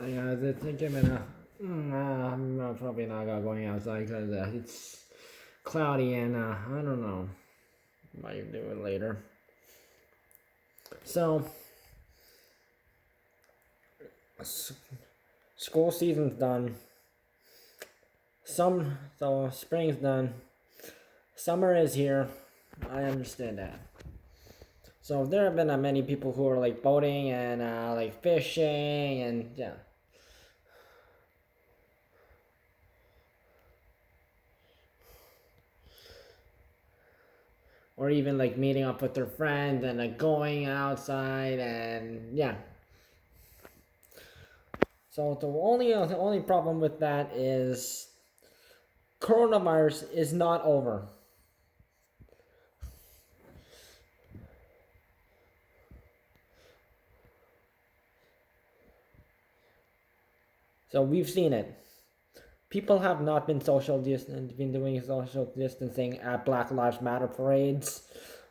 Yeah, it's given a. I'm probably not going outside because it's cloudy and I don't know. Might do it later. So, school season's done. So spring's done. Summer is here. I understand that. So there have been many people who are like boating and like fishing and yeah. Or even like meeting up with their friends and like going outside and yeah. So the only problem with that is coronavirus is not over. So we've seen it. People have not been been doing social distancing at Black Lives Matter parades,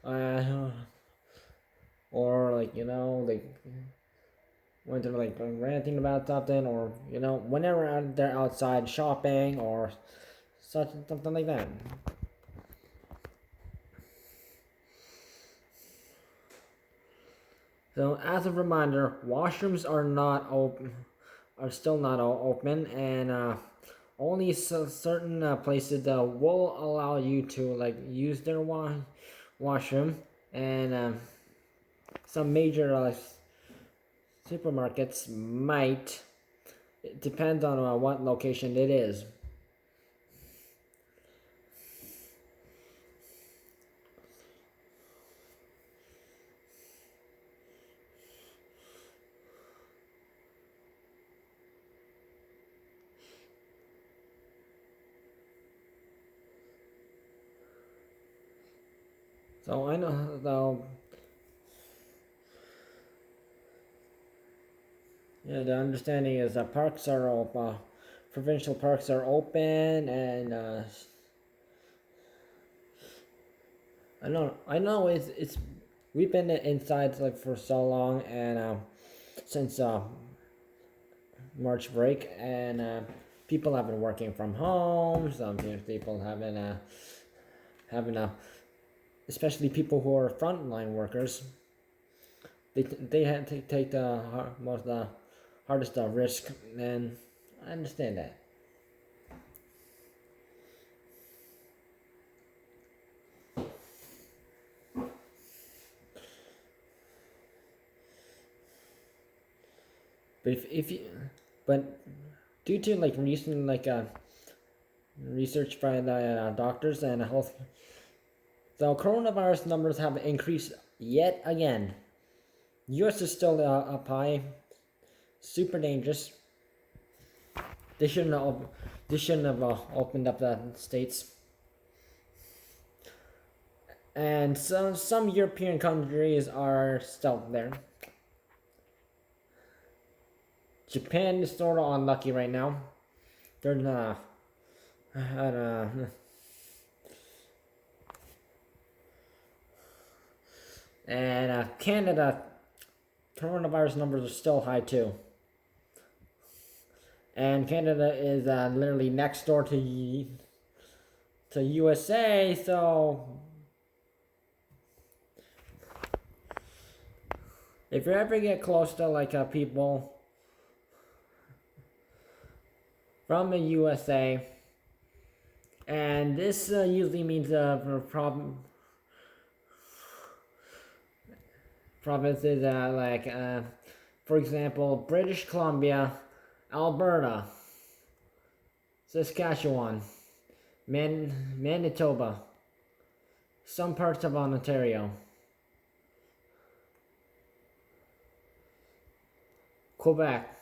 uh, or like like when they're like ranting about something, or whenever they're outside shopping or something like that. So as a reminder, washrooms are still not open, and only certain places will allow you to like use their washroom, and some major supermarkets might. It depends on what location it is. So I know though. Yeah, the understanding is that parks are open, provincial parks are open, and I know it's we've been inside like for so long, and since March break, and people have been working from home. Some people having especially people who are frontline workers. They had to take the most hardest risk, and I understand that. But if you, but due to like recent research by the doctors and health, the coronavirus numbers have increased yet again. U.S. is still up high, super dangerous. They shouldn't have. They shouldn't have opened up the states. And some European countries are still there. Japan is sort of unlucky right now. They're not. And Canada, coronavirus numbers are still high too. And Canada is literally next door to USA, so if you ever get close to like people from the USA, and this usually means provinces for example, British Columbia, Alberta, Saskatchewan, Manitoba, some parts of Ontario, Quebec,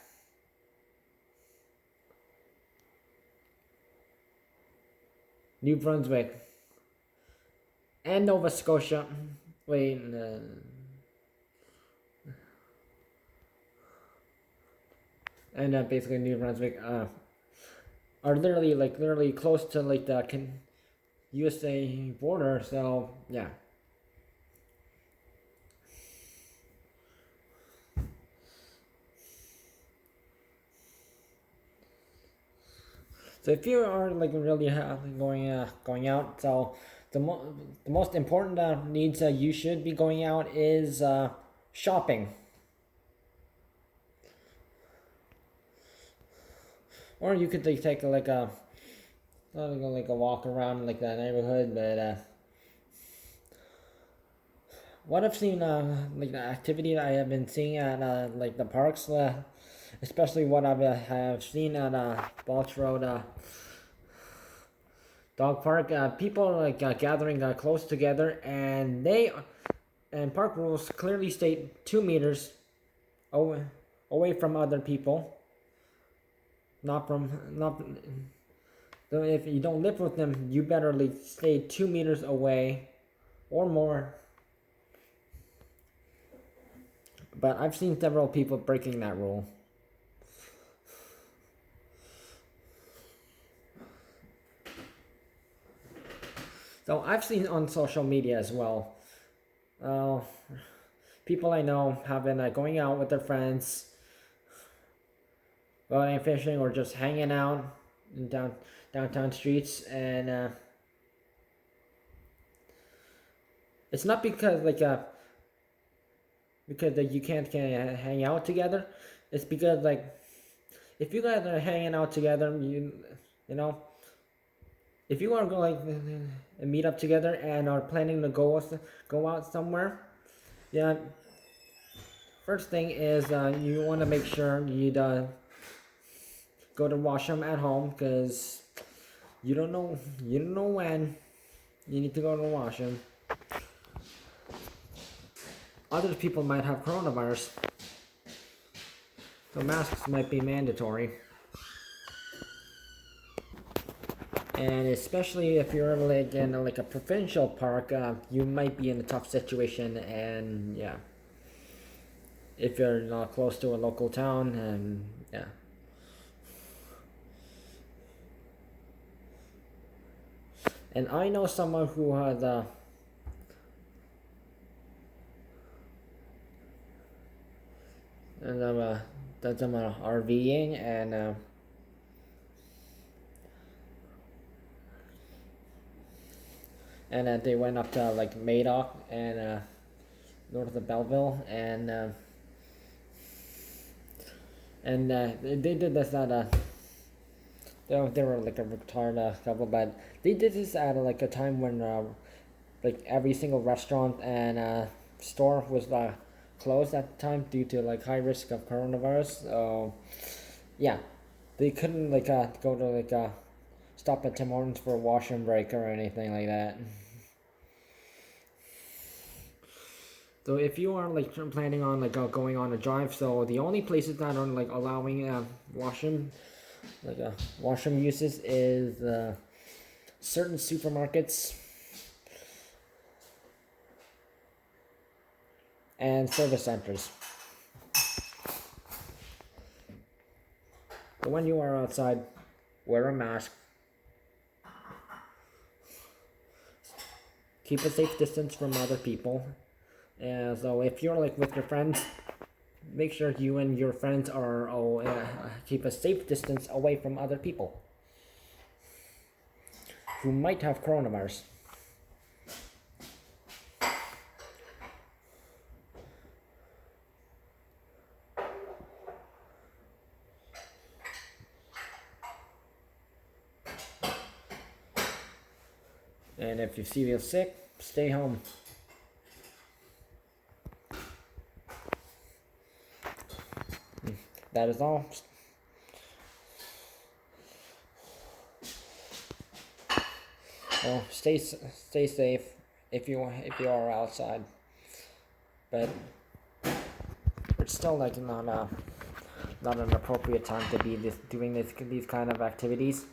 New Brunswick, and Nova Scotia. Wait, and basically New Brunswick are literally close to like the USA border. So yeah. So if you are like really going out, so the most important needs you should be going out is shopping, or you could take like a walk around like the neighborhood. But what I've seen like the activity that I have been seeing at like the parks, especially what I have seen at Balch Road Dog Park, people like gathering close together, and park rules clearly state 2 meters away from other people. Not so if you don't live with them, you better like stay 2 meters away or more. But I've seen several people breaking that rule. So I've seen on social media as well. People I know have been going out with their friends, going fishing, or just hanging out in downtown streets, and it's not because you can't hang out together. It's because like if you guys are hanging out together, you know if you are going to meet up together and are planning to go out somewhere, yeah. First thing is you want to make sure you go to washroom at home, because you don't know when you need to go to the washroom. Other people might have coronavirus, so masks might be mandatory. And especially if you're like in like a provincial park, you might be in a tough situation. And yeah, if you're not close to a local town, and yeah. And I know someone who has done some RVing, and they went up to like Madoc and north of Belleville, and they did this at they were like a retired couple, but they did this at like a time when like every single restaurant and store was closed at the time due to like high risk of coronavirus. So yeah, they couldn't like go to like stop at Tim Hortons for a washroom break or anything like that. So if you are like planning on like going on a drive, so the only places that are like allowing washroom uses is certain supermarkets and service centers. But when you are outside, wear a mask. Keep a safe distance from other people. And so if you're like with your friends, make sure you and your friends are keep a safe distance away from other people who might have coronavirus. And if you feel sick, stay home. That is all. Well, stay safe if you are outside, but it's still like not an appropriate time to be doing these kind of activities,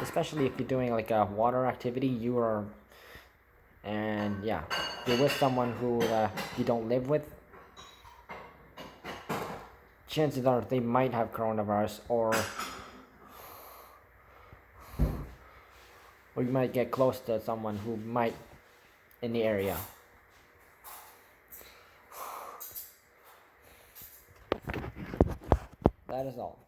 especially if you're doing like a water activity. You're with someone who you don't live with. Chances are they might have coronavirus, or you might get close to someone who might in the area. That is all.